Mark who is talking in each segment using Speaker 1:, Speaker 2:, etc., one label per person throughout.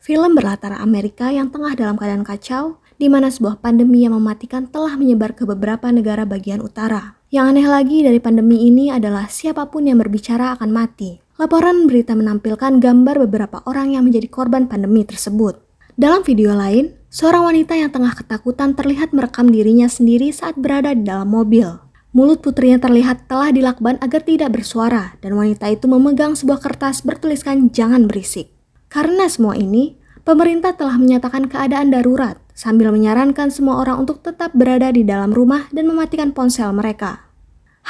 Speaker 1: Film berlatar Amerika yang tengah dalam keadaan kacau, di mana sebuah pandemi yang mematikan telah menyebar ke beberapa negara bagian utara. Yang aneh lagi dari pandemi ini adalah siapapun yang berbicara akan mati. Laporan berita menampilkan gambar beberapa orang yang menjadi korban pandemi tersebut. Dalam video lain, seorang wanita yang tengah ketakutan terlihat merekam dirinya sendiri saat berada di dalam mobil. Mulut putrinya terlihat telah dilakban agar tidak bersuara, dan wanita itu memegang sebuah kertas bertuliskan "Jangan berisik". Karena semua ini, pemerintah telah menyatakan keadaan darurat sambil menyarankan semua orang untuk tetap berada di dalam rumah dan mematikan ponsel mereka.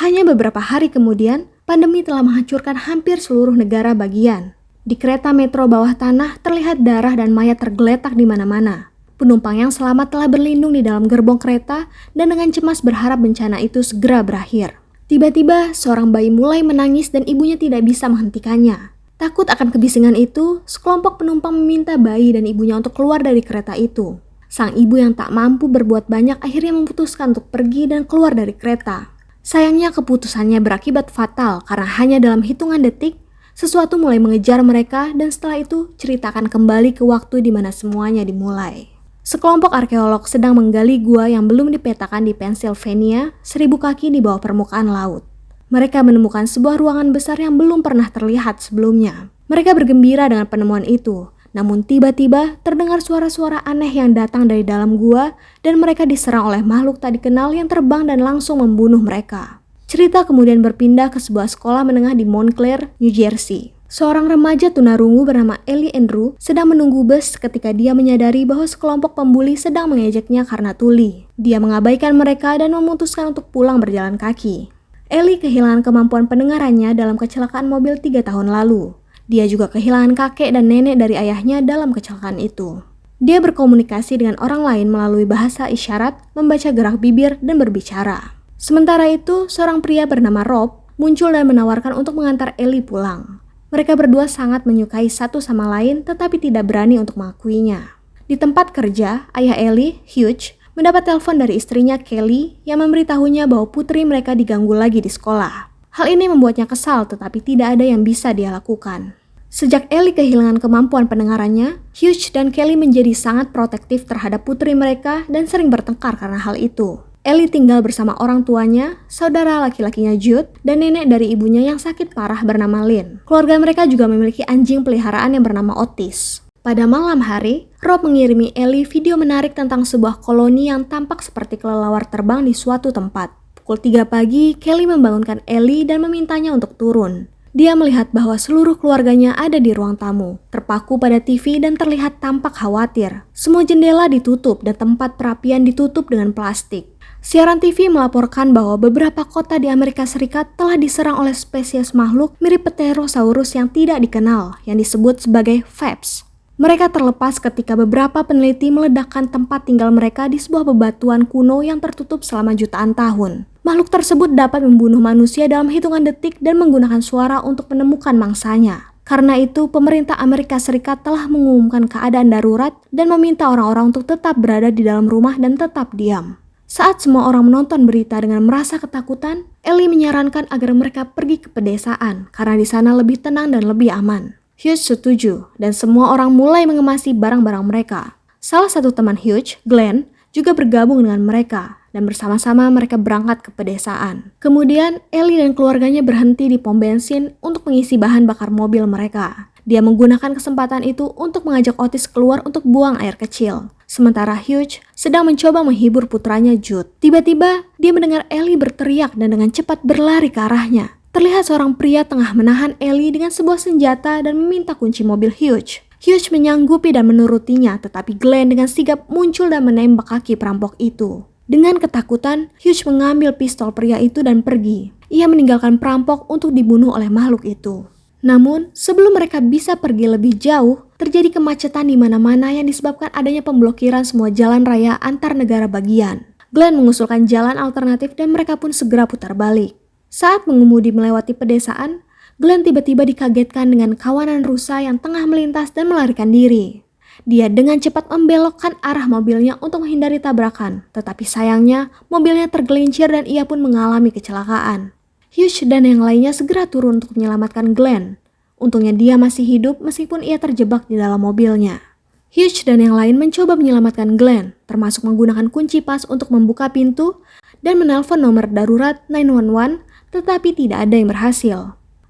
Speaker 1: Hanya beberapa hari kemudian, pandemi telah menghancurkan hampir seluruh negara bagian. Di kereta metro bawah tanah terlihat darah dan mayat tergeletak di mana-mana. Penumpang yang selamat telah berlindung di dalam gerbong kereta dan dengan cemas berharap bencana itu segera berakhir. Tiba-tiba, seorang bayi mulai menangis dan ibunya tidak bisa menghentikannya. Takut akan kebisingan itu, sekelompok penumpang meminta bayi dan ibunya untuk keluar dari kereta itu. Sang ibu yang tak mampu berbuat banyak akhirnya memutuskan untuk pergi dan keluar dari kereta. Sayangnya keputusannya berakibat fatal karena hanya dalam hitungan detik, sesuatu mulai mengejar mereka dan setelah itu cerita akan kembali ke waktu di mana semuanya dimulai. Sekelompok arkeolog sedang menggali gua yang belum dipetakan di Pennsylvania, 1000 kaki di bawah permukaan laut. Mereka menemukan sebuah ruangan besar yang belum pernah terlihat sebelumnya. Mereka bergembira dengan penemuan itu, namun tiba-tiba terdengar suara-suara aneh yang datang dari dalam gua dan mereka diserang oleh makhluk tak dikenal yang terbang dan langsung membunuh mereka. Cerita kemudian berpindah ke sebuah sekolah menengah di Montclair, New Jersey. Seorang remaja tunarungu bernama Ellie Andrew sedang menunggu bus ketika dia menyadari bahwa sekelompok pembuli sedang mengejeknya karena tuli. Dia mengabaikan mereka dan memutuskan untuk pulang berjalan kaki. Ellie kehilangan kemampuan pendengarannya dalam kecelakaan mobil 3 tahun lalu. Dia juga kehilangan kakek dan nenek dari ayahnya dalam kecelakaan itu. Dia berkomunikasi dengan orang lain melalui bahasa isyarat, membaca gerak bibir, dan berbicara. Sementara itu, seorang pria bernama Rob muncul dan menawarkan untuk mengantar Ellie pulang. Mereka berdua sangat menyukai satu sama lain tetapi tidak berani untuk mengakuinya. Di tempat kerja, ayah Ellie, Hugh, mendapat telepon dari istrinya Kelly yang memberitahunya bahwa putri mereka diganggu lagi di sekolah. Hal ini membuatnya kesal tetapi tidak ada yang bisa dia lakukan. Sejak Ellie kehilangan kemampuan pendengarannya, Hugh dan Kelly menjadi sangat protektif terhadap putri mereka dan sering bertengkar karena hal itu. Ellie tinggal bersama orang tuanya, saudara laki-lakinya Jude, dan nenek dari ibunya yang sakit parah bernama Lynn. Keluarga mereka juga memiliki anjing peliharaan yang bernama Otis. Pada malam hari, Rob mengirimi Ellie video menarik tentang sebuah koloni yang tampak seperti kelelawar terbang di suatu tempat. Pukul 3 pagi, Kelly membangunkan Ellie dan memintanya untuk turun. Dia melihat bahwa seluruh keluarganya ada di ruang tamu, terpaku pada TV dan terlihat tampak khawatir. Semua jendela ditutup dan tempat perapian ditutup dengan plastik. Siaran TV melaporkan bahwa beberapa kota di Amerika Serikat telah diserang oleh spesies makhluk mirip Pterosaurus yang tidak dikenal, yang disebut sebagai Phaps. Mereka terlepas ketika beberapa peneliti meledakkan tempat tinggal mereka di sebuah bebatuan kuno yang tertutup selama jutaan tahun. Makhluk tersebut dapat membunuh manusia dalam hitungan detik dan menggunakan suara untuk menemukan mangsanya. Karena itu, pemerintah Amerika Serikat telah mengumumkan keadaan darurat dan meminta orang-orang untuk tetap berada di dalam rumah dan tetap diam. Saat semua orang menonton berita dengan merasa ketakutan, Ellie menyarankan agar mereka pergi ke pedesaan karena di sana lebih tenang dan lebih aman. Hugh setuju dan semua orang mulai mengemasi barang-barang mereka. Salah satu teman Hugh, Glenn, juga bergabung dengan mereka dan bersama-sama mereka berangkat ke pedesaan. Kemudian Ellie dan keluarganya berhenti di pom bensin untuk mengisi bahan bakar mobil mereka. Dia menggunakan kesempatan itu untuk mengajak Otis keluar untuk buang air kecil. Sementara Hugh sedang mencoba menghibur putranya Jude. Tiba-tiba, dia mendengar Ellie berteriak dan dengan cepat berlari ke arahnya. Terlihat seorang pria tengah menahan Ellie dengan sebuah senjata dan meminta kunci mobil Hugh. Hugh menyanggupi dan menurutinya, tetapi Glenn dengan sigap muncul dan menembak kaki perampok itu. Dengan ketakutan, Hugh mengambil pistol pria itu dan pergi. Ia meninggalkan perampok untuk dibunuh oleh makhluk itu. Namun, sebelum mereka bisa pergi lebih jauh, terjadi kemacetan di mana-mana yang disebabkan adanya pemblokiran semua jalan raya antar negara bagian. Glenn mengusulkan jalan alternatif dan mereka pun segera putar balik. Saat mengemudi melewati pedesaan, Glenn tiba-tiba dikagetkan dengan kawanan rusa yang tengah melintas dan melarikan diri. Dia dengan cepat membelokkan arah mobilnya untuk menghindari tabrakan, tetapi sayangnya mobilnya tergelincir dan ia pun mengalami kecelakaan. Hugh dan yang lainnya segera turun untuk menyelamatkan Glenn. Untungnya dia masih hidup meskipun ia terjebak di dalam mobilnya. Hugh dan yang lain mencoba menyelamatkan Glenn, termasuk menggunakan kunci pas untuk membuka pintu dan menelpon nomor darurat 911, tetapi tidak ada yang berhasil.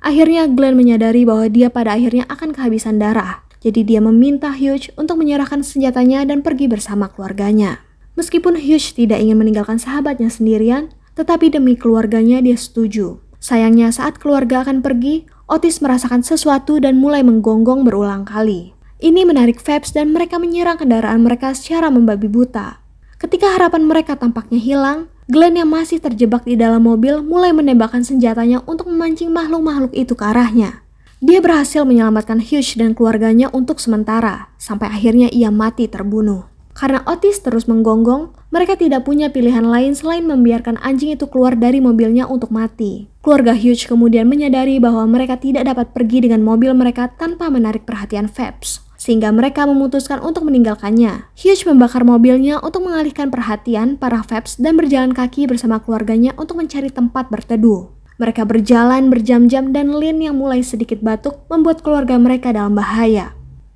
Speaker 1: Akhirnya Glenn menyadari bahwa dia pada akhirnya akan kehabisan darah, jadi dia meminta Hugh untuk menyerahkan senjatanya dan pergi bersama keluarganya. Meskipun Hugh tidak ingin meninggalkan sahabatnya sendirian, tetapi demi keluarganya dia setuju. Sayangnya saat keluarga akan pergi, Otis merasakan sesuatu dan mulai menggonggong berulang kali. Ini menarik Phelps dan mereka menyerang kendaraan mereka secara membabi buta. Ketika harapan mereka tampaknya hilang, Glenn yang masih terjebak di dalam mobil mulai menembakkan senjatanya untuk memancing makhluk-makhluk itu ke arahnya. Dia berhasil menyelamatkan Hugh dan keluarganya untuk sementara, sampai akhirnya ia mati terbunuh. Karena Otis terus menggonggong, mereka tidak punya pilihan lain selain membiarkan anjing itu keluar dari mobilnya untuk mati. Keluarga Hugh kemudian menyadari bahwa mereka tidak dapat pergi dengan mobil mereka tanpa menarik perhatian Phelps, sehingga mereka memutuskan untuk meninggalkannya. Hugh membakar mobilnya untuk mengalihkan perhatian para Phelps dan berjalan kaki bersama keluarganya untuk mencari tempat berteduh. Mereka berjalan berjam-jam dan Lynn yang mulai sedikit batuk membuat keluarga mereka dalam bahaya.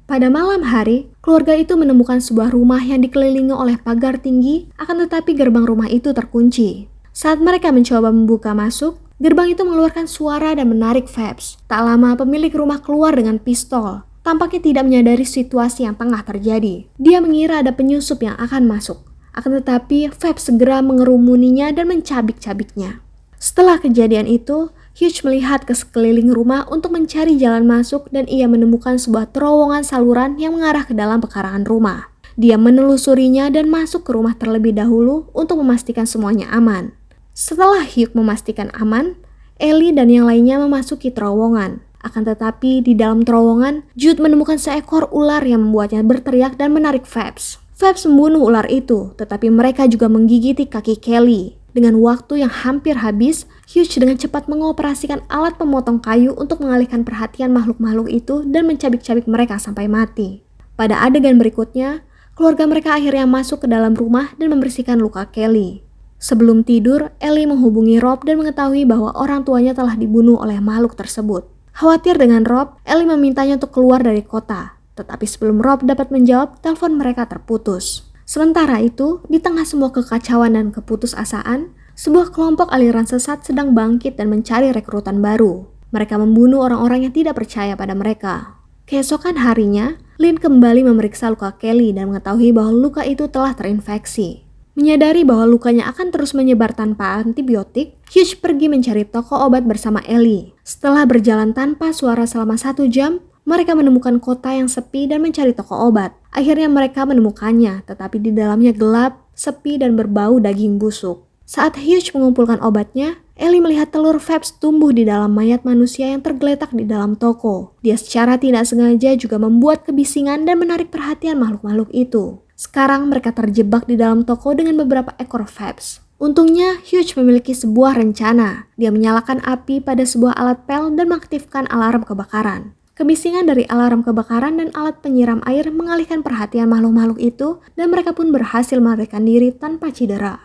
Speaker 1: Pada malam hari, keluarga itu menemukan sebuah rumah yang dikelilingi oleh pagar tinggi, akan tetapi gerbang rumah itu terkunci. Saat mereka mencoba membuka masuk, gerbang itu mengeluarkan suara dan menarik Phelps. Tak lama pemilik rumah keluar dengan pistol. Tampaknya tidak menyadari situasi yang tengah terjadi. Dia mengira ada penyusup yang akan masuk. Akan tetapi, Phelps segera mengerumuninya dan mencabik-cabiknya. Setelah kejadian itu, Hugh melihat ke sekeliling rumah untuk mencari jalan masuk dan ia menemukan sebuah terowongan saluran yang mengarah ke dalam pekarangan rumah. Dia menelusurinya dan masuk ke rumah terlebih dahulu untuk memastikan semuanya aman. Setelah Hugh memastikan aman, Ellie dan yang lainnya memasuki terowongan. Akan tetapi di dalam terowongan, Jude menemukan seekor ular yang membuatnya berteriak dan menarik Phelps. Phelps membunuh ular itu, tetapi mereka juga menggigiti kaki Kelly. Dengan waktu yang hampir habis, Hugh dengan cepat mengoperasikan alat pemotong kayu untuk mengalihkan perhatian makhluk-makhluk itu dan mencabik-cabik mereka sampai mati. Pada adegan berikutnya, keluarga mereka akhirnya masuk ke dalam rumah dan membersihkan luka Kelly. Sebelum tidur, Ellie menghubungi Rob dan mengetahui bahwa orang tuanya telah dibunuh oleh makhluk tersebut. Khawatir dengan Rob, Ellie memintanya untuk keluar dari kota. Tetapi sebelum Rob dapat menjawab, telepon mereka terputus. Sementara itu, di tengah semua kekacauan dan keputusasaan, sebuah kelompok aliran sesat sedang bangkit dan mencari rekrutan baru. Mereka membunuh orang-orang yang tidak percaya pada mereka. Keesokan harinya, Lynn kembali memeriksa luka Kelly dan mengetahui bahwa luka itu telah terinfeksi. Menyadari bahwa lukanya akan terus menyebar tanpa antibiotik, Hugh pergi mencari toko obat bersama Ellie. Setelah berjalan tanpa suara selama 1 jam, mereka menemukan kota yang sepi dan mencari toko obat. Akhirnya mereka menemukannya, tetapi di dalamnya gelap, sepi dan berbau daging busuk. Saat Hugh mengumpulkan obatnya, Ellie melihat telur Phelps tumbuh di dalam mayat manusia yang tergeletak di dalam toko. Dia secara tidak sengaja juga membuat kebisingan dan menarik perhatian makhluk-makhluk itu. Sekarang mereka terjebak di dalam toko dengan beberapa ekor Phelps. Untungnya, Hugh memiliki sebuah rencana. Dia menyalakan api pada sebuah alat pel dan mengaktifkan alarm kebakaran. Kebisingan dari alarm kebakaran dan alat penyiram air mengalihkan perhatian makhluk-makhluk itu dan mereka pun berhasil melarikan diri tanpa cedera.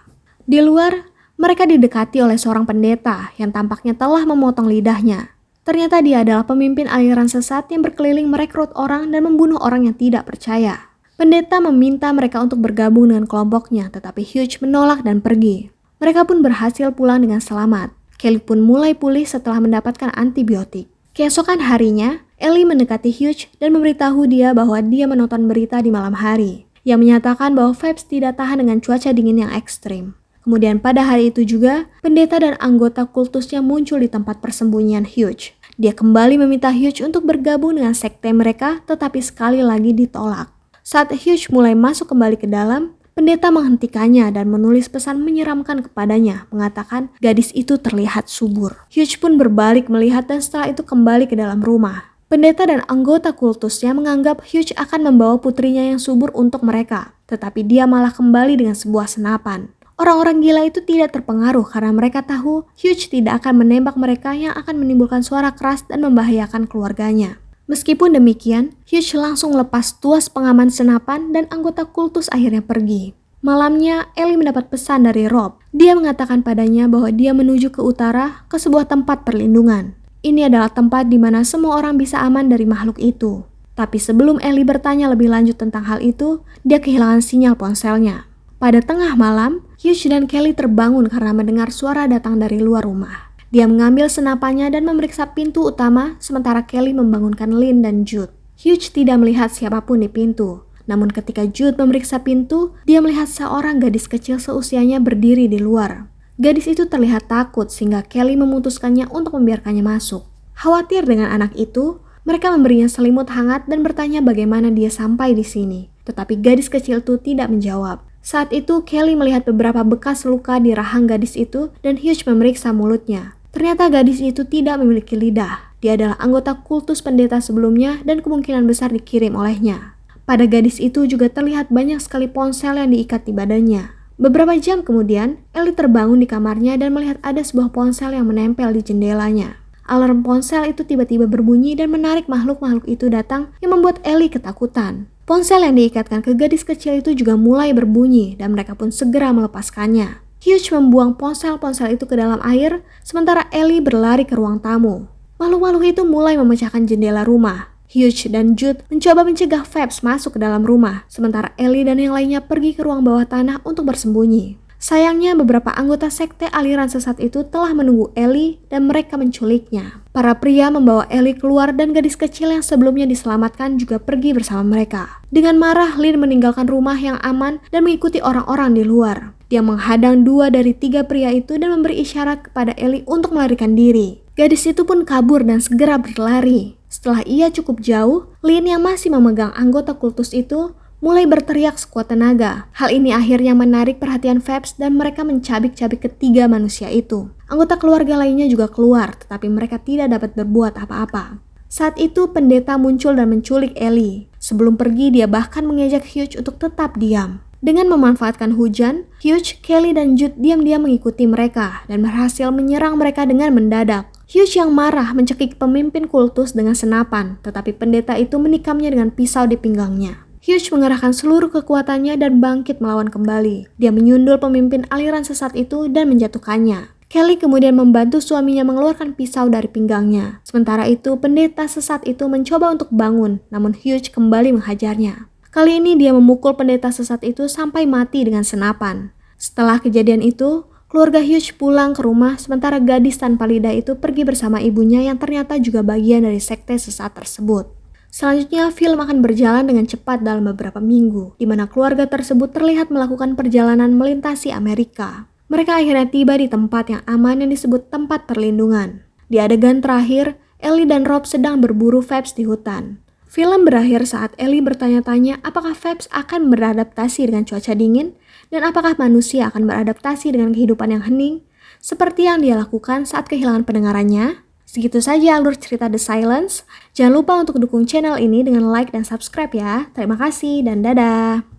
Speaker 1: Di luar, mereka didekati oleh seorang pendeta yang tampaknya telah memotong lidahnya. Ternyata dia adalah pemimpin aliran sesat yang berkeliling merekrut orang dan membunuh orang yang tidak percaya. Pendeta meminta mereka untuk bergabung dengan kelompoknya, tetapi Hugh menolak dan pergi. Mereka pun berhasil pulang dengan selamat. Kelly pun mulai pulih setelah mendapatkan antibiotik. Keesokan harinya, Ellie mendekati Hugh dan memberitahu dia bahwa dia menonton berita di malam hari, yang menyatakan bahwa Phelps tidak tahan dengan cuaca dingin yang ekstrim. Kemudian pada hari itu juga, pendeta dan anggota kultusnya muncul di tempat persembunyian Hugh. Dia kembali meminta Hugh untuk bergabung dengan sekte mereka, tetapi sekali lagi ditolak. Saat Hugh mulai masuk kembali ke dalam, pendeta menghentikannya dan menulis pesan menyeramkan kepadanya, mengatakan gadis itu terlihat subur. Hugh pun berbalik melihat dan setelah itu kembali ke dalam rumah. Pendeta dan anggota kultusnya menganggap Hugh akan membawa putrinya yang subur untuk mereka, tetapi dia malah kembali dengan sebuah senapan. Orang-orang gila itu tidak terpengaruh karena mereka tahu Hugh tidak akan menembak mereka yang akan menimbulkan suara keras dan membahayakan keluarganya. Meskipun demikian, Hugh langsung lepas tuas pengaman senapan dan anggota kultus akhirnya pergi. Malamnya, Ellie mendapat pesan dari Rob. Dia mengatakan padanya bahwa dia menuju ke utara ke sebuah tempat perlindungan. Ini adalah tempat di mana semua orang bisa aman dari makhluk itu. Tapi sebelum Ellie bertanya lebih lanjut tentang hal itu, dia kehilangan sinyal ponselnya. Pada tengah malam, Hugh dan Kelly terbangun karena mendengar suara datang dari luar rumah. Dia mengambil senapannya dan memeriksa pintu utama, sementara Kelly membangunkan Lynn dan Jude. Hugh tidak melihat siapapun di pintu. Namun ketika Jude memeriksa pintu, dia melihat seorang gadis kecil seusianya berdiri di luar. Gadis itu terlihat takut sehingga Kelly memutuskannya untuk membiarkannya masuk. Khawatir dengan anak itu, mereka memberinya selimut hangat dan bertanya bagaimana dia sampai di sini. Tetapi gadis kecil itu tidak menjawab. Saat itu Kelly melihat beberapa bekas luka di rahang gadis itu dan Hugh memeriksa mulutnya. Ternyata gadis itu tidak memiliki lidah. Dia adalah anggota kultus pendeta sebelumnya dan kemungkinan besar dikirim olehnya. Pada gadis itu juga terlihat banyak sekali ponsel yang diikat di badannya. Beberapa jam kemudian, Ellie terbangun di kamarnya dan melihat ada sebuah ponsel yang menempel di jendelanya. Alarm ponsel itu tiba-tiba berbunyi dan menarik makhluk-makhluk itu datang yang membuat Ellie ketakutan. Ponsel yang diikatkan ke gadis kecil itu juga mulai berbunyi dan mereka pun segera melepaskannya. Hugh membuang ponsel-ponsel itu ke dalam air, sementara Ellie berlari ke ruang tamu. Makhluk-makhluk itu mulai memecahkan jendela rumah. Hugh dan Jude mencoba mencegah Phelps masuk ke dalam rumah, sementara Ellie dan yang lainnya pergi ke ruang bawah tanah untuk bersembunyi. Sayangnya beberapa anggota sekte aliran sesat itu telah menunggu Ellie dan mereka menculiknya. Para pria membawa Ellie keluar dan gadis kecil yang sebelumnya diselamatkan juga pergi bersama mereka. Dengan marah, Lynn meninggalkan rumah yang aman dan mengikuti orang-orang di luar. Dia menghadang 2 dari 3 pria itu dan memberi isyarat kepada Ellie untuk melarikan diri. Gadis itu pun kabur dan segera berlari. Setelah ia cukup jauh, Lynn yang masih memegang anggota kultus itu mulai berteriak sekuat tenaga. Hal ini akhirnya menarik perhatian Phelps dan mereka mencabik-cabik ketiga manusia itu. Anggota keluarga lainnya juga keluar, tetapi mereka tidak dapat berbuat apa-apa. Saat itu pendeta muncul dan menculik Ellie. Sebelum pergi dia bahkan mengejek Hugh untuk tetap diam. Dengan memanfaatkan hujan, Hugh, Kelly, dan Jude diam-diam mengikuti mereka dan berhasil menyerang mereka dengan mendadak. Hugh yang marah mencekik pemimpin kultus dengan senapan, tetapi pendeta itu menikamnya dengan pisau di pinggangnya. Hugh mengerahkan seluruh kekuatannya dan bangkit melawan kembali. Dia menyundul pemimpin aliran sesat itu dan menjatuhkannya. Kelly kemudian membantu suaminya mengeluarkan pisau dari pinggangnya. Sementara itu, pendeta sesat itu mencoba untuk bangun, namun Hugh kembali menghajarnya. Kali ini dia memukul pendeta sesat itu sampai mati dengan senapan. Setelah kejadian itu, keluarga Hugh pulang ke rumah sementara gadis tanpa lidah itu pergi bersama ibunya yang ternyata juga bagian dari sekte sesat tersebut. Selanjutnya, film akan berjalan dengan cepat dalam beberapa minggu, di mana keluarga tersebut terlihat melakukan perjalanan melintasi Amerika. Mereka akhirnya tiba di tempat yang aman yang disebut tempat perlindungan. Di adegan terakhir, Ellie dan Rob sedang berburu Phelps di hutan. Film berakhir saat Ellie bertanya-tanya apakah Phelps akan beradaptasi dengan cuaca dingin dan apakah manusia akan beradaptasi dengan kehidupan yang hening, seperti yang dia lakukan saat kehilangan pendengarannya. Segitu saja alur cerita The Silence. Jangan lupa untuk dukung channel ini dengan like dan subscribe ya. Terima kasih dan dadah.